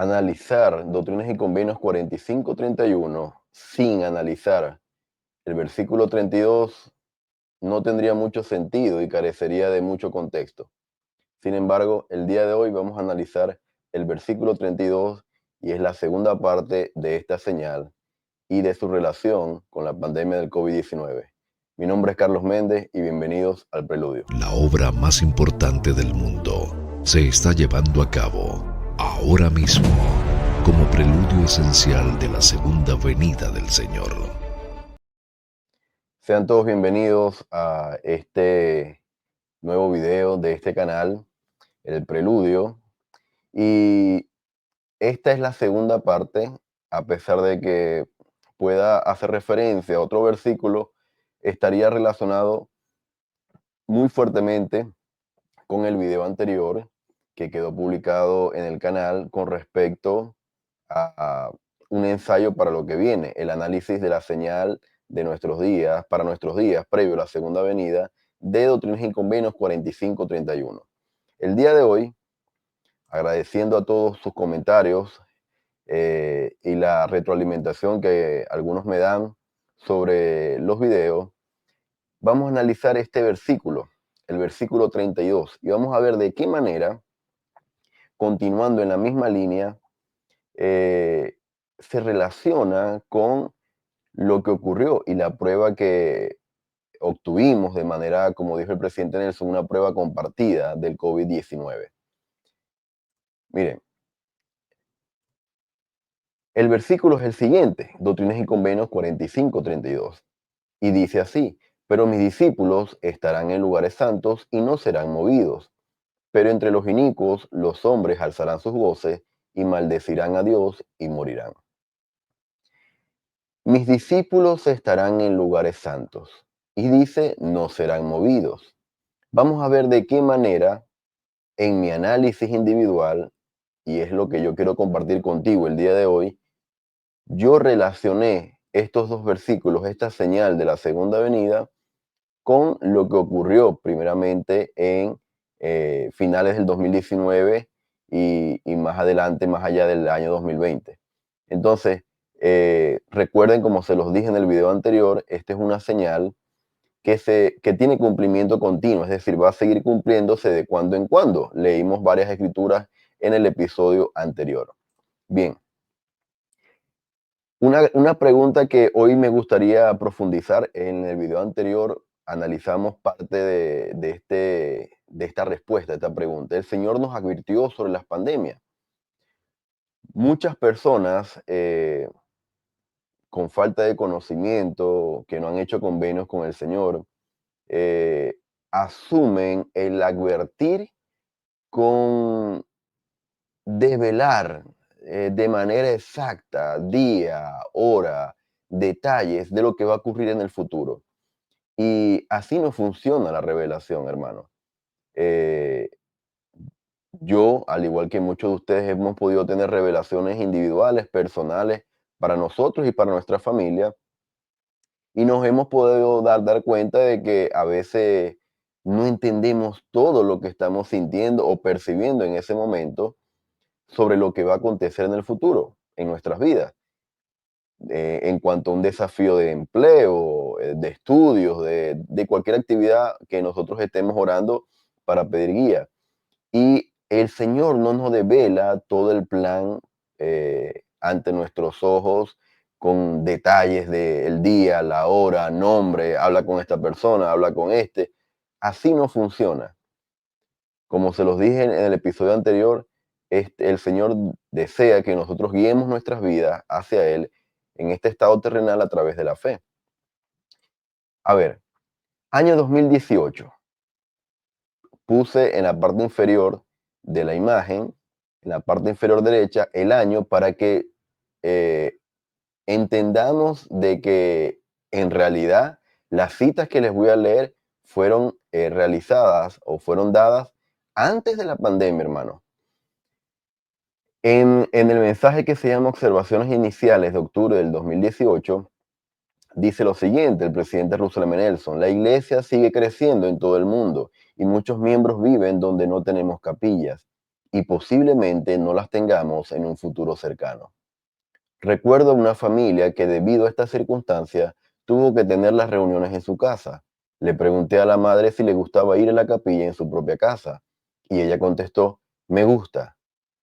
Analizar Doctrinas y Convenios 45-31 sin analizar el versículo 32 no tendría mucho sentido y carecería de mucho contexto. Sin embargo, el día de hoy vamos a analizar el versículo 32 y es la segunda parte de esta señal y de su relación con la pandemia del COVID-19. Mi nombre es Carlos Méndez y bienvenidos al Preludio. La obra más importante del mundo se está llevando a cabo ahora mismo como preludio esencial de la segunda venida del Señor. Sean todos bienvenidos a este nuevo video de este canal, el Preludio. Y esta es la segunda parte, a pesar de que pueda hacer referencia a otro versículo, estaría relacionado muy fuertemente con el video anterior que quedó publicado en el canal con respecto a un ensayo para lo que viene, el análisis de la señal de nuestros días, para nuestros días, previo a la segunda venida, de Doctrinas y Convenios 45-31. El día de hoy, agradeciendo a todos sus comentarios y la retroalimentación que algunos me dan sobre los videos, vamos a analizar este versículo, el versículo 32, y vamos a ver de qué manera, continuando en la misma línea, se relaciona con lo que ocurrió y la prueba que obtuvimos de manera, como dijo el presidente Nelson, una prueba compartida del COVID-19. Miren, el versículo es el siguiente, Doctrinas y Convenios 45-32, y dice así: pero mis discípulos estarán en lugares santos y no serán movidos, pero entre los inicuos los hombres alzarán sus voces y maldecirán a Dios y morirán. Mis discípulos estarán en lugares santos. Y dice, no serán movidos. Vamos a ver de qué manera en mi análisis individual, y es lo que yo quiero compartir contigo el día de hoy, yo relacioné estos dos versículos, esta señal de la segunda venida, con lo que ocurrió primeramente en finales del 2019 y más adelante, más allá del año 2020. Entonces, recuerden, como se los dije en el video anterior, esta es una señal que tiene cumplimiento continuo, es decir, va a seguir cumpliéndose de cuando en cuando. Leímos varias escrituras en el episodio anterior. Bien, una pregunta que hoy me gustaría profundizar. En el video anterior analizamos parte de esta respuesta a esta pregunta. El Señor nos advirtió sobre las pandemias. Muchas personas con falta de conocimiento, que no han hecho convenios con el Señor, eh, asumen el advertir con desvelar de manera exacta, día, hora, detalles de lo que va a ocurrir en el futuro. Y así no funciona la revelación, hermano. Eh, yo, al igual que muchos de ustedes, hemos podido tener revelaciones individuales, personales, para nosotros y para nuestra familia, y nos hemos podido dar cuenta de que a veces no entendemos todo lo que estamos sintiendo o percibiendo en ese momento sobre lo que va a acontecer en el futuro, en nuestras vidas, en cuanto a un desafío de empleo, de estudios, de cualquier actividad que nosotros estemos orando para pedir guía. Y el Señor no nos devela todo el plan ante nuestros ojos con detalles del día, la hora, nombre, habla con esta persona, habla con este. Así no funciona. Como se los dije en el episodio anterior, el Señor desea que nosotros guiemos nuestras vidas hacia Él en este estado terrenal a través de la fe. A ver, año 2018. Puse en la parte inferior de la imagen, en la parte inferior derecha, el año para que eh, entendamos de que en realidad las citas que les voy a leer fueron realizadas o fueron dadas antes de la pandemia, hermano. En el mensaje que se llama Observaciones Iniciales de octubre del 2018, dice lo siguiente el presidente Russell M. Nelson: la iglesia sigue creciendo en todo el mundo y muchos miembros viven donde no tenemos capillas y posiblemente no las tengamos en un futuro cercano. Recuerdo una familia que debido a esta circunstancia tuvo que tener las reuniones en su casa. Le pregunté a la madre si le gustaba ir a la capilla en su propia casa y ella contestó, me gusta.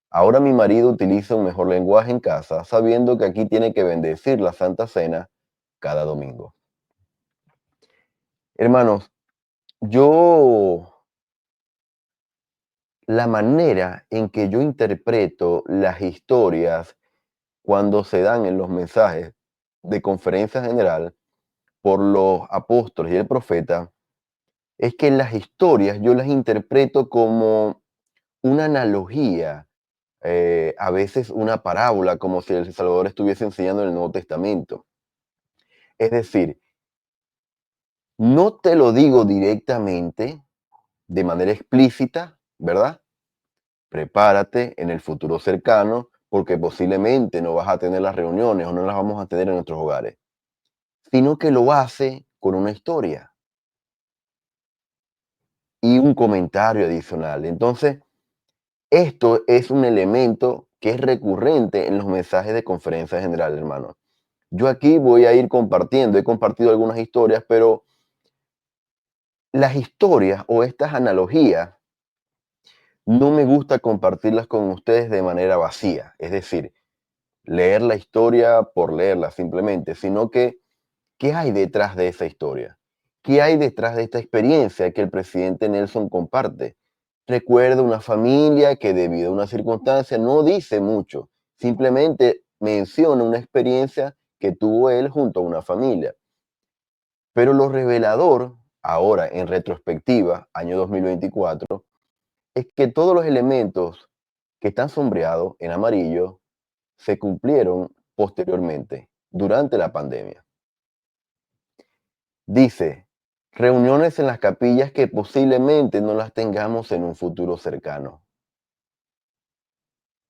Ahora mi marido utiliza un mejor lenguaje en casa, sabiendo que aquí tiene que bendecir la Santa Cena cada domingo. Hermanos, yo, la manera en que yo interpreto las historias cuando se dan en los mensajes de conferencia general por los apóstoles y el profeta, es que las historias yo las interpreto como una analogía, a veces una parábola, como si el Salvador estuviese enseñando en el Nuevo Testamento. Es decir, no te lo digo directamente, de manera explícita, ¿verdad? Prepárate en el futuro cercano, porque posiblemente no vas a tener las reuniones o no las vamos a tener en nuestros hogares, sino que lo hace con una historia y un comentario adicional. Entonces, esto es un elemento que es recurrente en los mensajes de conferencia general, hermano. Yo aquí voy a ir compartiendo, he compartido algunas historias, pero las historias o estas analogías no me gusta compartirlas con ustedes de manera vacía, es decir, leer la historia por leerla simplemente, sino que, ¿qué hay detrás de esa historia? ¿Qué hay detrás de esta experiencia que el presidente Nelson comparte? Recuerda una familia que debido a una circunstancia no dice mucho, simplemente menciona una experiencia que tuvo él junto a una familia. Pero lo revelador, ahora en retrospectiva, año 2024, es que todos los elementos que están sombreados en amarillo se cumplieron posteriormente, durante la pandemia. Dice, reuniones en las capillas que posiblemente no las tengamos en un futuro cercano.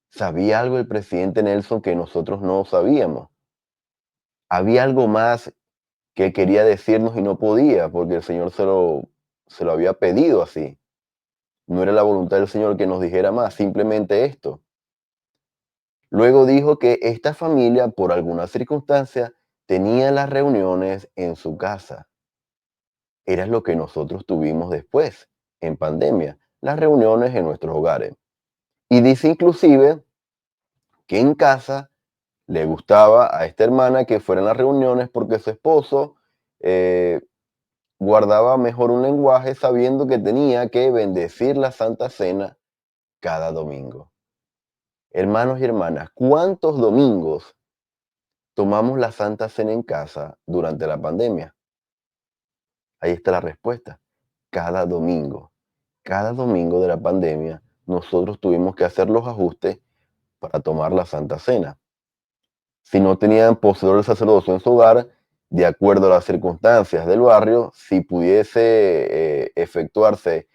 ¿Sabía algo el presidente Nelson que nosotros no sabíamos? Había algo más que quería decirnos y no podía, porque el Señor se lo había pedido así. No era la voluntad del Señor que nos dijera más, simplemente esto. Luego dijo que esta familia, por alguna circunstancia, tenía las reuniones en su casa. Era lo que nosotros tuvimos después, en pandemia, las reuniones en nuestros hogares. Y dice inclusive que en casa le gustaba a esta hermana que fueran las reuniones porque su esposo eh, guardaba mejor un lenguaje sabiendo que tenía que bendecir la Santa Cena cada domingo. Hermanos y hermanas, ¿cuántos domingos tomamos la Santa Cena en casa durante la pandemia? Ahí está la respuesta. Cada domingo. Cada domingo de la pandemia, nosotros tuvimos que hacer los ajustes para tomar la Santa Cena. Si no tenían poseedor del sacerdocio en su hogar, de acuerdo a las circunstancias del barrio, si pudiese efectuarse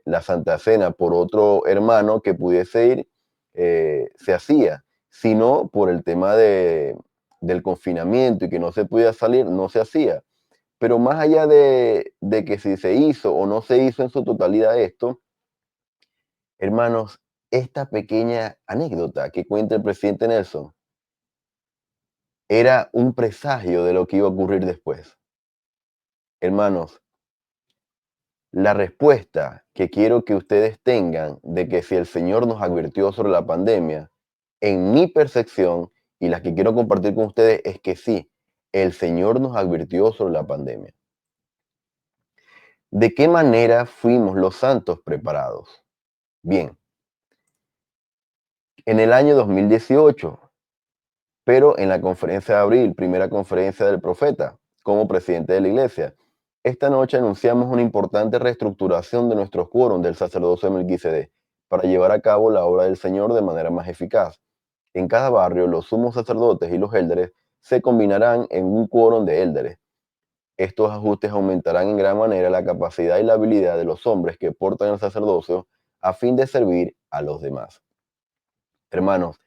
la Santa Cena por otro hermano que pudiese ir, se hacía. Si no, por el tema del confinamiento y que no se podía salir, no se hacía. Pero más allá de que si se hizo o no se hizo en su totalidad esto, hermanos, esta pequeña anécdota que cuenta el presidente Nelson era un presagio de lo que iba a ocurrir después. Hermanos, la respuesta que quiero que ustedes tengan de que si el Señor nos advirtió sobre la pandemia, en mi percepción y la que quiero compartir con ustedes es que sí, el Señor nos advirtió sobre la pandemia. ¿De qué manera fuimos los santos preparados? Bien, en el año 2018, pero en la conferencia de abril, primera conferencia del profeta, como presidente de la iglesia, esta noche anunciamos una importante reestructuración de nuestro quórum del sacerdocio de Melquisedec para llevar a cabo la obra del Señor de manera más eficaz. En cada barrio, los sumos sacerdotes y los élderes se combinarán en un quórum de élderes. Estos ajustes aumentarán en gran manera la capacidad y la habilidad de los hombres que portan el sacerdocio a fin de servir a los demás. Hermanos,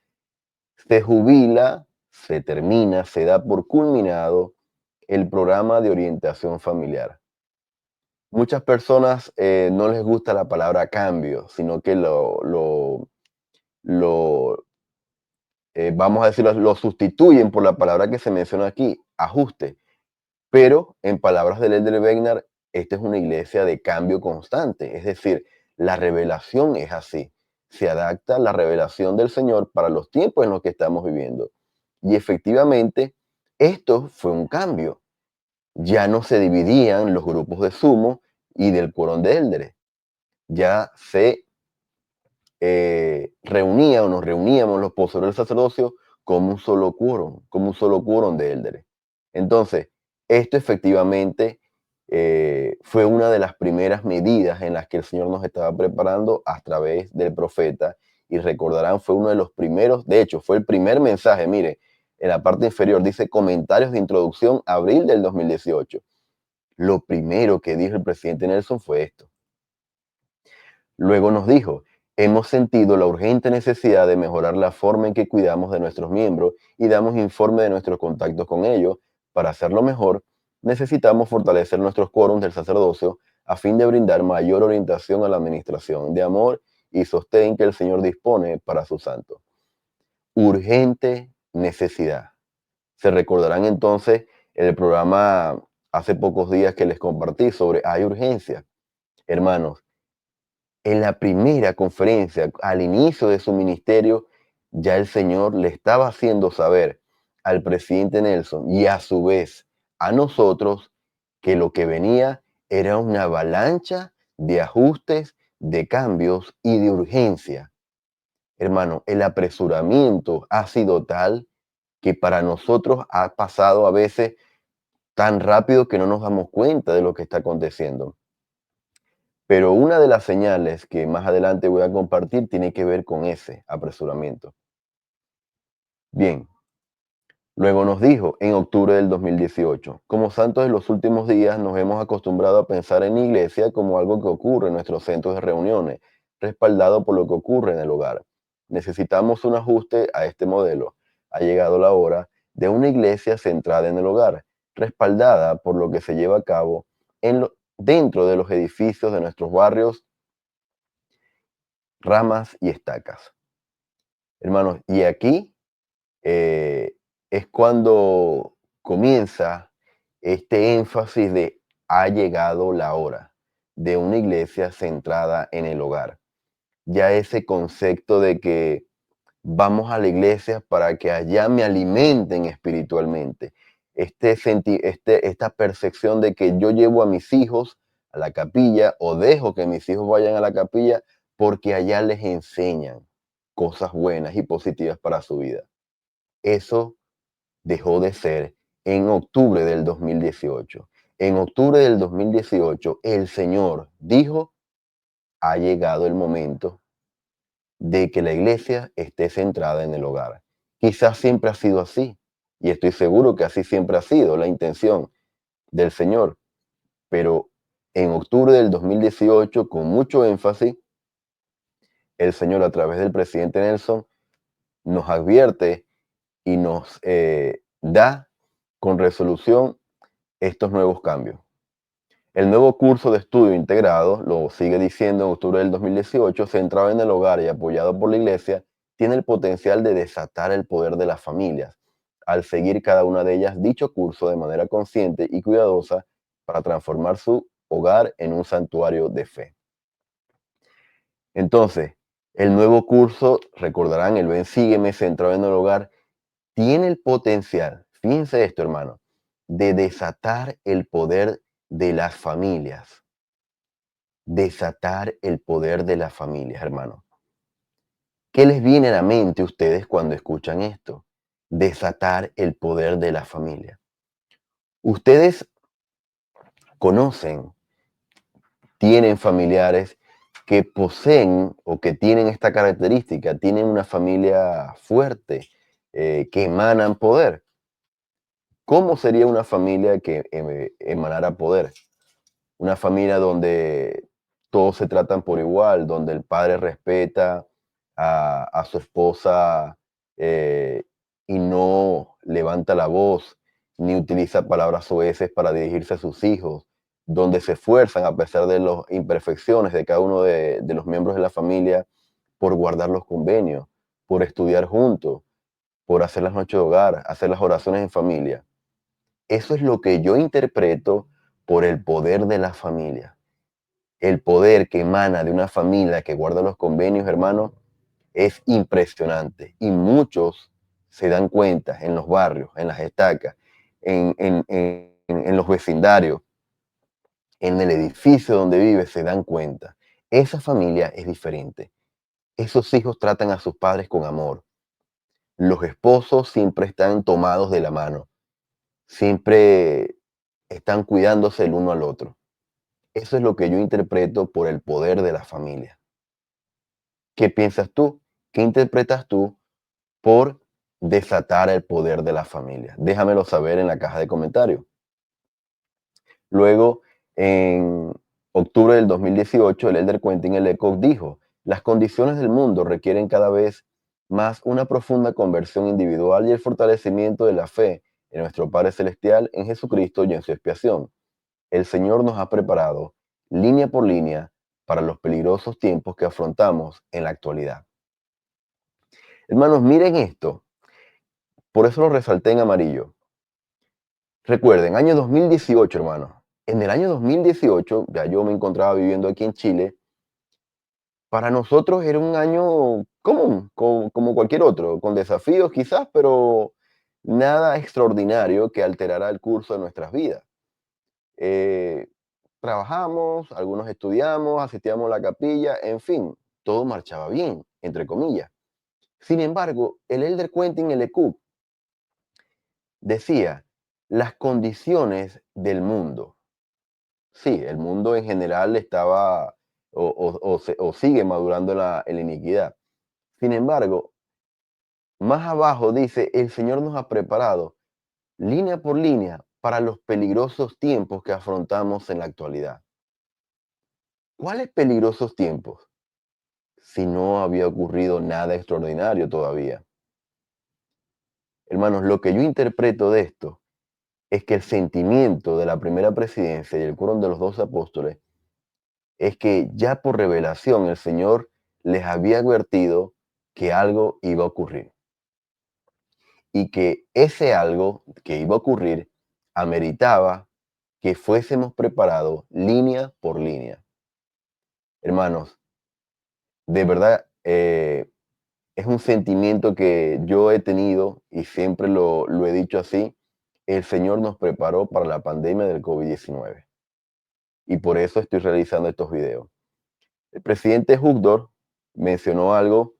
se jubila, se termina, se da por culminado el programa de orientación familiar. Muchas personas no les gusta la palabra cambio, sino que lo vamos a decirlo, lo sustituyen por la palabra que se menciona aquí, ajuste. Pero en palabras de Elder Wegner, esta es una iglesia de cambio constante, es decir, la revelación es así. Se adapta la revelación del Señor para los tiempos en los que estamos viviendo. Y efectivamente, esto fue un cambio. Ya no se dividían los grupos de sumo y del quórum de élderes. Ya se reunía o nos reuníamos los poseedores del sacerdocio como un solo quórum de élderes. Entonces, esto efectivamente fue una de las primeras medidas en las que el Señor nos estaba preparando a través del profeta. Y recordarán, fue uno de los primeros, de hecho, fue el primer mensaje. Mire, en la parte inferior dice comentarios de introducción, abril del 2018. Lo primero que dijo el presidente Nelson fue esto. Luego nos dijo, hemos sentido la urgente necesidad de mejorar la forma en que cuidamos de nuestros miembros y damos informe de nuestros contactos con ellos. Para hacerlo mejor, necesitamos fortalecer nuestros quórums del sacerdocio a fin de brindar mayor orientación a la administración de amor y sostén que el Señor dispone para sus santos. Urgente necesidad. Se recordarán entonces el programa hace pocos días que les compartí sobre Hay urgencia. Hermanos, en la primera conferencia, al inicio de su ministerio, ya el Señor le estaba haciendo saber al presidente Nelson y a su vez a nosotros que lo que venía era una avalancha de ajustes, de cambios y de urgencia. Hermano, el apresuramiento ha sido tal que para nosotros ha pasado a veces tan rápido que no nos damos cuenta de lo que está aconteciendo. Pero una de las señales que más adelante voy a compartir tiene que ver con ese apresuramiento. Bien, luego nos dijo en octubre del 2018, como santos de los últimos días nos hemos acostumbrado a pensar en la iglesia como algo que ocurre en nuestros centros de reuniones, respaldado por lo que ocurre en el hogar. Necesitamos un ajuste a este modelo. Ha llegado la hora de una iglesia centrada en el hogar, respaldada por lo que se lleva a cabo dentro de los edificios de nuestros barrios, ramas y estacas. Hermanos, y aquí es cuando comienza este énfasis de ha llegado la hora de una iglesia centrada en el hogar. Ya ese concepto de que vamos a la iglesia para que allá me alimenten espiritualmente. Esta percepción de que yo llevo a mis hijos a la capilla o dejo que mis hijos vayan a la capilla porque allá les enseñan cosas buenas y positivas para su vida. Eso dejó de ser en octubre del 2018. En octubre del 2018, el Señor dijo, ha llegado el momento de que la iglesia esté centrada en el hogar. Quizás siempre ha sido así, y estoy seguro que así siempre ha sido la intención del Señor, pero en octubre del 2018, con mucho énfasis, el Señor a través del presidente Nelson nos advierte y nos da con resolución estos nuevos cambios. El nuevo curso de estudio integrado, lo sigue diciendo en octubre del 2018, centrado en el hogar y apoyado por la iglesia, tiene el potencial de desatar el poder de las familias, al seguir cada una de ellas dicho curso de manera consciente y cuidadosa para transformar su hogar en un santuario de fe. Entonces, el nuevo curso, recordarán, el Ven Sígueme, centrado en el hogar, tiene el potencial, fíjense esto, hermano, de desatar el poder de las familias. Desatar el poder de las familias, hermano. ¿Qué les viene a la mente a ustedes cuando escuchan esto? Desatar el poder de la familia. Ustedes conocen, tienen familiares que poseen o que tienen esta característica, tienen una familia fuerte, que emanan poder. ¿Cómo sería una familia que emanara poder? Una familia donde todos se tratan por igual, donde el padre respeta a su esposa y no levanta la voz, ni utiliza palabras soeces para dirigirse a sus hijos, donde se esfuerzan a pesar de las imperfecciones de cada uno de los miembros de la familia por guardar los convenios, por estudiar juntos, por hacer las noches de hogar, hacer las oraciones en familia. Eso es lo que yo interpreto por el poder de la familia. El poder que emana de una familia que guarda los convenios, hermano, es impresionante. Y muchos se dan cuenta en los barrios, en las estacas, en los vecindarios, en el edificio donde vive, se dan cuenta. Esa familia es diferente. Esos hijos tratan a sus padres con amor. Los esposos siempre están tomados de la mano. Siempre están cuidándose el uno al otro. Eso es lo que yo interpreto por el poder de la familia. ¿Qué piensas tú? ¿Qué interpretas tú por desatar el poder de la familia? Déjamelo saber en la caja de comentarios. Luego, en octubre del 2018, el elder Quentin L. Cook dijo, las condiciones del mundo requieren cada vez más una profunda conversión individual y el fortalecimiento de la fe en nuestro Padre Celestial, en Jesucristo y en su expiación. El Señor nos ha preparado, línea por línea, para los peligrosos tiempos que afrontamos en la actualidad. Hermanos, miren esto. Por eso lo resalté en amarillo. Recuerden, año 2018, hermanos. En el año 2018, ya yo me encontraba viviendo aquí en Chile. Para nosotros era un año común, como cualquier otro, con desafíos quizás, pero nada extraordinario que alterara el curso de nuestras vidas. Eh, Trabajamos, algunos estudiamos, asistíamos a la capilla, en fin, todo marchaba bien, entre comillas. Sin embargo, el elder Quentin L. Cook decía, las condiciones del mundo. Sí, el mundo en general estaba o sigue madurando en la iniquidad. Sin embargo, más abajo dice, el Señor nos ha preparado línea por línea para los peligrosos tiempos que afrontamos en la actualidad. ¿Cuáles peligrosos tiempos? Si no había ocurrido nada extraordinario todavía. Hermanos, lo que yo interpreto de esto es que el sentimiento de la primera presidencia y el quórum de los 12 apóstoles es que ya por revelación el Señor les había advertido que algo iba a ocurrir y que ese algo que iba a ocurrir ameritaba que fuésemos preparados línea por línea. Hermanos, de verdad es un sentimiento que yo he tenido y siempre lo he dicho así. El Señor nos preparó para la pandemia del COVID-19 y por eso estoy realizando estos videos. El presidente Hugdor mencionó algo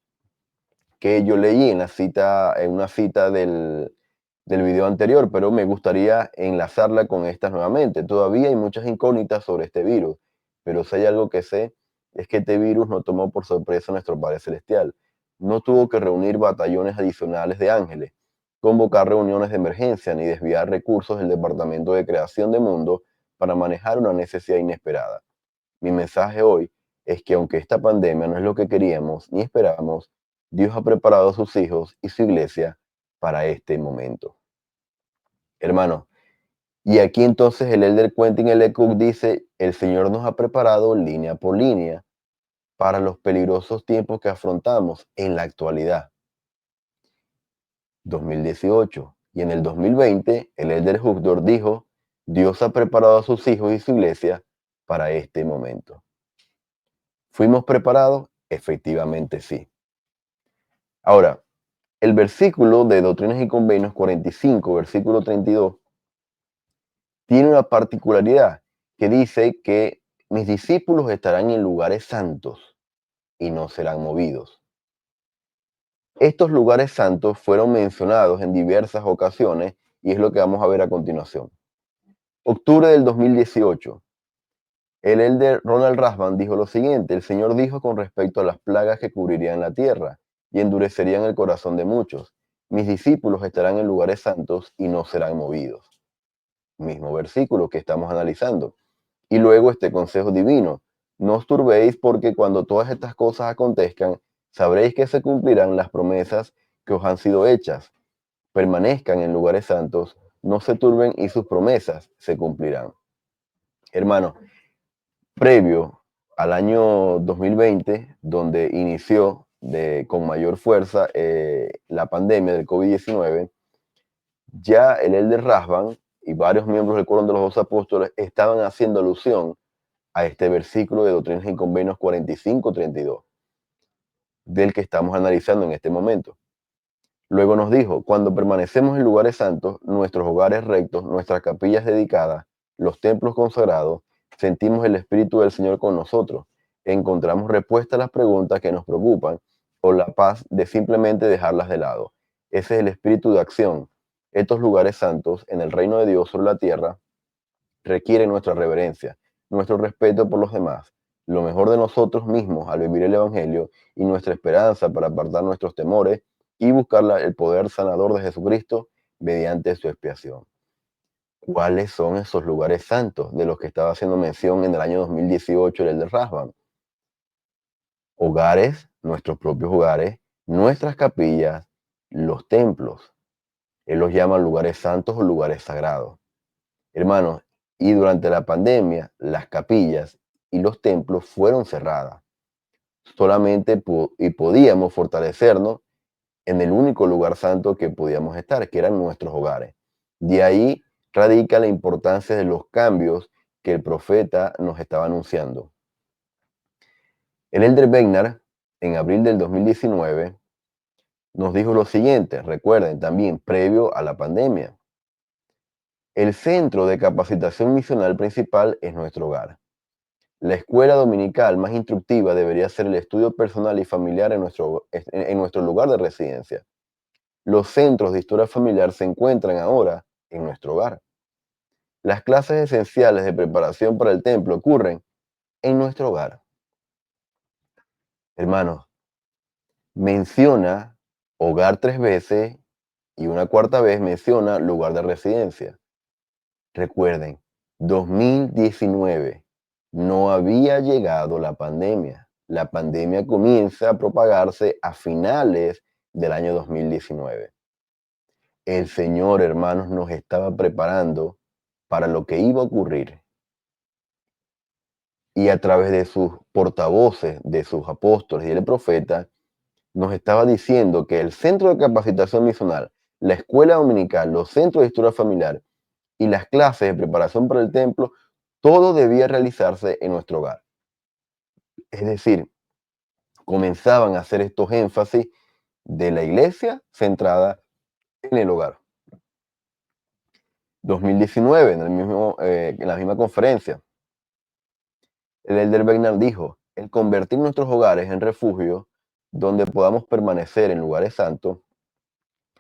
que yo leí en una cita del video anterior, pero me gustaría enlazarla con estas nuevamente. Todavía hay muchas incógnitas sobre este virus, pero si hay algo que sé, es que este virus no tomó por sorpresa a nuestro Padre Celestial. No tuvo que reunir batallones adicionales de ángeles, convocar reuniones de emergencia, ni desviar recursos del Departamento de Creación de Mundo para manejar una necesidad inesperada. Mi mensaje hoy es que aunque esta pandemia no es lo que queríamos ni esperábamos, Dios ha preparado a sus hijos y su iglesia para este momento. Hermano, y aquí entonces el elder Quentin L. Cook dice, el Señor nos ha preparado línea por línea para los peligrosos tiempos que afrontamos en la actualidad. 2018 y en el 2020 el elder Hugdor dijo, Dios ha preparado a sus hijos y su iglesia para este momento. ¿Fuimos preparados? Efectivamente sí. Ahora, el versículo de Doctrinas y Convenios 45, versículo 32, tiene una particularidad que dice que mis discípulos estarán en lugares santos y no serán movidos. Estos lugares santos fueron mencionados en diversas ocasiones y es lo que vamos a ver a continuación. Octubre del 2018. El elder Ronald Rasband dijo lo siguiente, el Señor dijo con respecto a las plagas que cubrirían la tierra y endurecerían el corazón de muchos. Mis discípulos estarán en lugares santos y no serán movidos. Mismo versículo que estamos analizando. Y luego este consejo divino. No os turbéis porque cuando todas estas cosas acontezcan, sabréis que se cumplirán las promesas que os han sido hechas. Permanezcan en lugares santos, no se turben y sus promesas se cumplirán. Hermano, previo al año 2020, donde inició con mayor fuerza la pandemia del COVID-19, ya el Elder Rasban y varios miembros del Quórum de los 12 Apóstoles estaban haciendo alusión a este versículo de Doctrinas y Convenios 45-32, del que estamos analizando en este momento. Luego nos dijo, cuando permanecemos en lugares santos, nuestros hogares rectos, nuestras capillas dedicadas, los templos consagrados, sentimos el Espíritu del Señor con nosotros, encontramos respuesta a las preguntas que nos preocupan o la paz de simplemente dejarlas de lado. Ese es el espíritu de acción. Estos lugares santos en el reino de Dios sobre la tierra requieren nuestra reverencia, nuestro respeto por los demás, lo mejor de nosotros mismos al vivir el Evangelio y nuestra esperanza para apartar nuestros temores y buscar el poder sanador de Jesucristo mediante su expiación. ¿Cuáles son esos lugares santos de los que estaba haciendo mención en el año 2018 el Elder Rasban? Hogares, nuestros propios hogares, nuestras capillas, los templos. Él los llama lugares santos o lugares sagrados. Hermanos, y durante la pandemia, las capillas y los templos fueron cerradas. Solamente podíamos fortalecernos en el único lugar santo que podíamos estar, que eran nuestros hogares. De ahí radica la importancia de los cambios que el profeta nos estaba anunciando. El Elder Bednar, en abril del 2019, nos dijo lo siguiente, recuerden también, previo a la pandemia. El centro de capacitación misional principal es nuestro hogar. La escuela dominical más instructiva debería ser el estudio personal y familiar en nuestro lugar de residencia. Los centros de historia familiar se encuentran ahora en nuestro hogar. Las clases esenciales de preparación para el templo ocurren en nuestro hogar. Hermanos, menciona hogar 3 veces y una cuarta vez menciona lugar de residencia. Recuerden, 2019 no había llegado la pandemia. La pandemia comienza a propagarse a finales del año 2019. El Señor, hermanos, nos estaba preparando para lo que iba a ocurrir. Y a través de sus portavoces, de sus apóstoles y el profeta, nos estaba diciendo que el centro de capacitación misional, la escuela dominical, los centros de historia familiar y las clases de preparación para el templo, todo debía realizarse en nuestro hogar. Es decir, comenzaban a hacer estos énfasis de la iglesia centrada en el hogar. 2019, en la misma conferencia, el Elder Bednar dijo, el convertir nuestros hogares en refugio donde podamos permanecer en lugares santos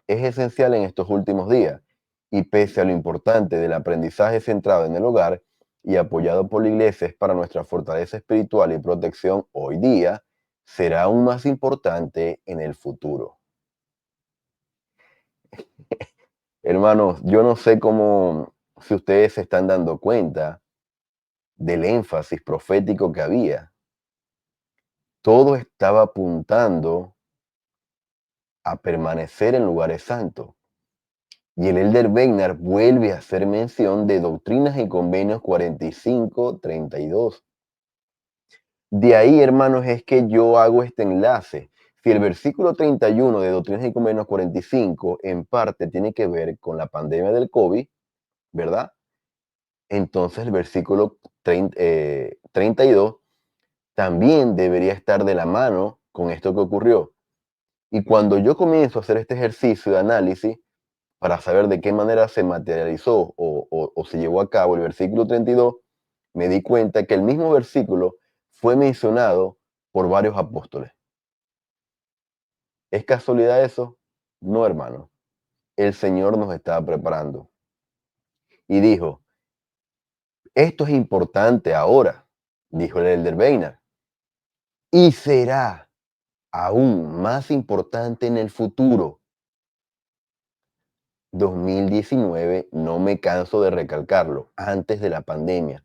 es esencial en estos últimos días y pese a lo importante del aprendizaje centrado en el hogar y apoyado por la iglesia es para nuestra fortaleza espiritual y protección hoy día, será aún más importante en el futuro. Hermanos, yo no sé si ustedes se están dando cuenta del énfasis profético que había. Todo estaba apuntando a permanecer en lugares santos. Y el Elder Bednar vuelve a hacer mención de Doctrinas y Convenios 45-32. De ahí, hermanos, es que yo hago este enlace. Si el versículo 31 de Doctrinas y Convenios 45 en parte tiene que ver con la pandemia del COVID, ¿verdad? Entonces el versículo 32 también debería estar de la mano con esto que ocurrió. Y cuando yo comienzo a hacer este ejercicio de análisis, para saber de qué manera se materializó o se llevó a cabo el versículo 32, me di cuenta que el mismo versículo fue mencionado por varios apóstoles. ¿Es casualidad eso? No, hermano. El Señor nos estaba preparando. Y dijo, esto es importante ahora, dijo el Elder Bednar, y será aún más importante en el futuro. 2019, no me canso de recalcarlo, antes de la pandemia.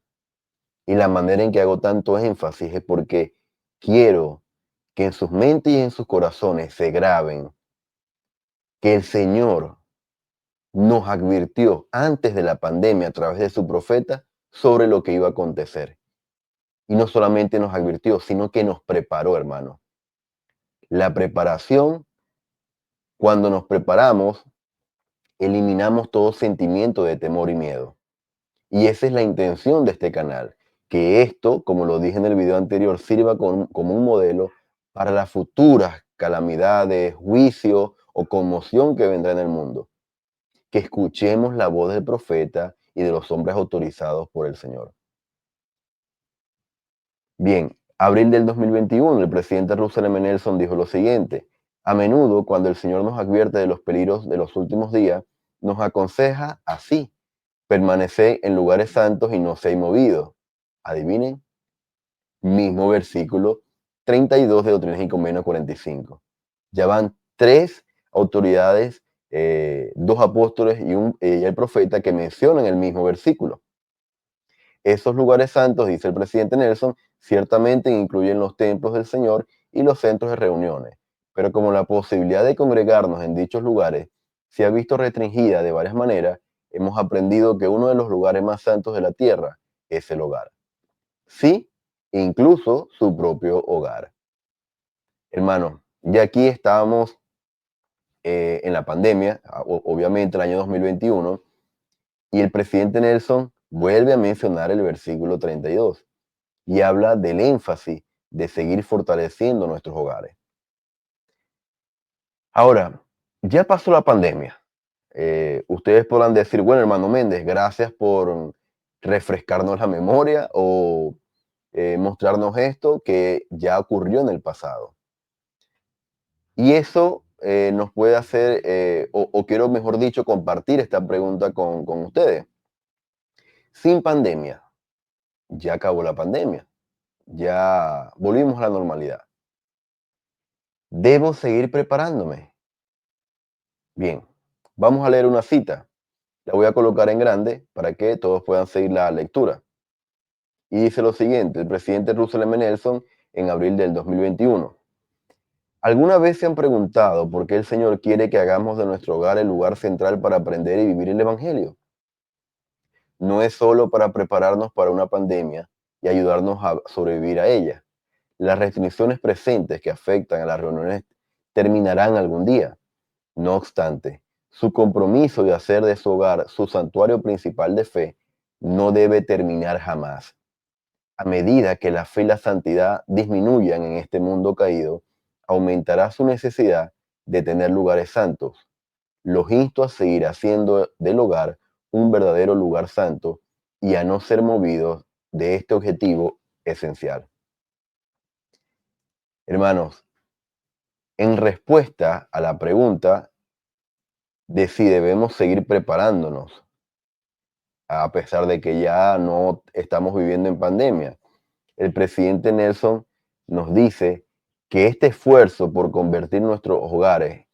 Y la manera en que hago tanto énfasis es porque quiero que en sus mentes y en sus corazones se graben que el Señor nos advirtió antes de la pandemia a través de su profeta sobre lo que iba a acontecer. Y no solamente nos advirtió, sino que nos preparó, hermano. La preparación, cuando nos preparamos, eliminamos todo sentimiento de temor y miedo. Y esa es la intención de este canal, que esto, como lo dije en el video anterior, sirva como un modelo para las futuras calamidades, juicios o conmoción que vendrá en el mundo. Que escuchemos la voz del profeta y de los hombres autorizados por el Señor. Bien, abril del 2021, el presidente Russell M. Nelson dijo lo siguiente: a menudo, cuando el Señor nos advierte de los peligros de los últimos días, nos aconseja así: permaneced en lugares santos y no seáis movidos. Adivinen, mismo versículo 32 de Doctrinas y Convenios 45. Ya van tres autoridades, dos apóstoles y el profeta que mencionan el mismo versículo. Esos lugares santos, dice el presidente Nelson, ciertamente incluyen los templos del Señor y los centros de reuniones, pero como la posibilidad de congregarnos en dichos lugares se ha visto restringida de varias maneras, hemos aprendido que uno de los lugares más santos de la tierra es el hogar. Sí, incluso su propio hogar. Hermano, ya aquí estábamos en la pandemia, obviamente el año 2021, y el presidente Nelson vuelve a mencionar el versículo 32 y habla del énfasis de seguir fortaleciendo nuestros hogares. Ahora, ya pasó la pandemia. Ustedes podrán decir, bueno, hermano Méndez, gracias por refrescarnos la memoria o mostrarnos esto que ya ocurrió en el pasado. Y eso nos puede hacer, o quiero, mejor dicho, compartir esta pregunta con ustedes. Sin pandemia, ya acabó la pandemia, ya volvimos a la normalidad. ¿Debo seguir preparándome? Bien, vamos a leer una cita. La voy a colocar en grande para que todos puedan seguir la lectura. Y dice lo siguiente, el presidente Russell M. Nelson en abril del 2021. ¿Alguna vez se han preguntado por qué el Señor quiere que hagamos de nuestro hogar el lugar central para aprender y vivir el Evangelio? No es solo para prepararnos para una pandemia y ayudarnos a sobrevivir a ella. Las restricciones presentes que afectan a las reuniones terminarán algún día. No obstante, su compromiso de hacer de su hogar su santuario principal de fe no debe terminar jamás. A medida que la fe y la santidad disminuyan en este mundo caído, aumentará su necesidad de tener lugares santos. Los insto a seguir haciendo del hogar un verdadero lugar santo y a no ser movidos de este objetivo esencial. Hermanos, en respuesta a la pregunta de si debemos seguir preparándonos, a pesar de que ya no estamos viviendo en pandemia, el presidente Nelson nos dice que este esfuerzo por convertir nuestros hogares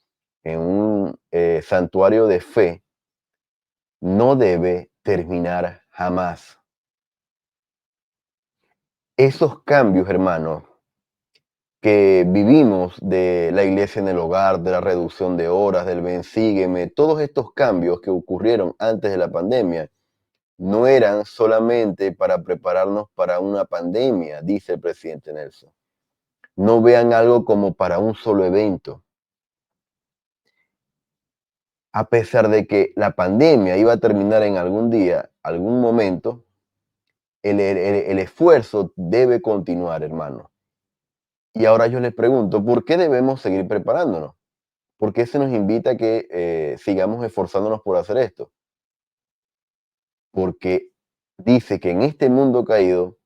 en un santuario de fe no debe terminar jamás. Esos cambios, hermanos, que vivimos de la iglesia en el hogar, de la reducción de horas, del ven, sígueme, todos estos cambios que ocurrieron antes de la pandemia, no eran solamente para prepararnos para una pandemia, dice el presidente Nelson. No vean algo como para un solo evento. A pesar de que la pandemia iba a terminar en algún día, algún momento, el esfuerzo debe continuar, hermano. Y ahora yo les pregunto, ¿por qué debemos seguir preparándonos? ¿Por qué se nos invita a que sigamos esforzándonos por hacer esto? Porque dice que en este mundo caído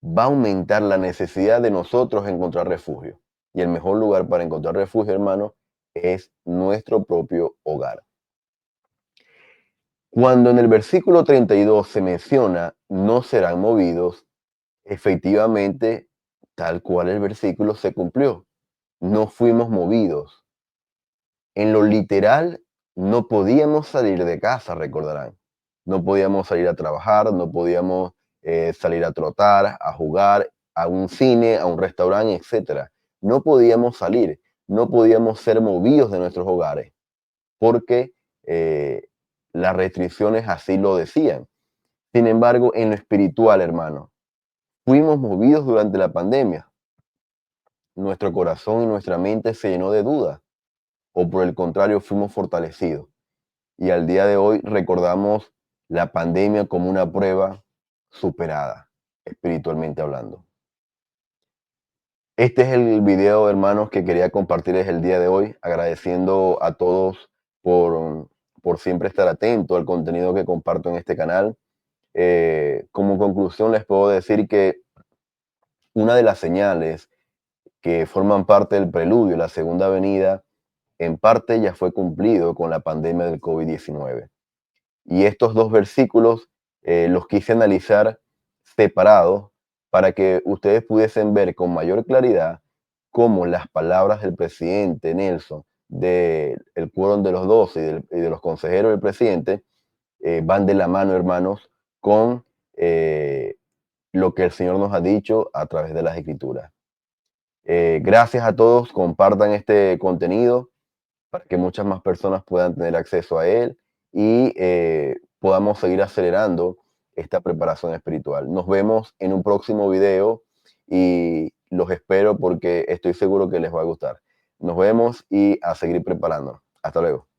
va a aumentar la necesidad de nosotros encontrar refugio. Y el mejor lugar para encontrar refugio, hermano, es nuestro propio hogar. Cuando en el versículo 32 se menciona no serán movidos, efectivamente, tal cual el versículo se cumplió. No fuimos movidos. En lo literal, no podíamos salir de casa, recordarán. No podíamos salir a trabajar, no podíamos salir a trotar, a jugar, a un cine, a un restaurante, etc. No podíamos salir, no podíamos ser movidos de nuestros hogares, porque las restricciones así lo decían. Sin embargo, en lo espiritual, hermano, fuimos movidos durante la pandemia. Nuestro corazón y nuestra mente se llenó de dudas, o por el contrario, fuimos fortalecidos. Y al día de hoy recordamos la pandemia como una prueba superada, espiritualmente hablando. Este es el video, hermanos, que quería compartirles el día de hoy, agradeciendo a todos por siempre estar atentos al contenido que comparto en este canal. Como conclusión, les puedo decir que una de las señales que forman parte del preludio, la segunda venida, en parte ya fue cumplido con la pandemia del COVID-19. Y estos dos versículos los quise analizar separados para que ustedes pudiesen ver con mayor claridad cómo las palabras del presidente Nelson, del quórum de los 12 y de los consejeros del presidente, van de la mano, hermanos, con lo que el Señor nos ha dicho a través de las Escrituras. Gracias a todos, compartan este contenido para que muchas más personas puedan tener acceso a él y podamos seguir acelerando esta preparación espiritual. Nos vemos en un próximo video y los espero porque estoy seguro que les va a gustar. Nos vemos y a seguir preparándonos. Hasta luego.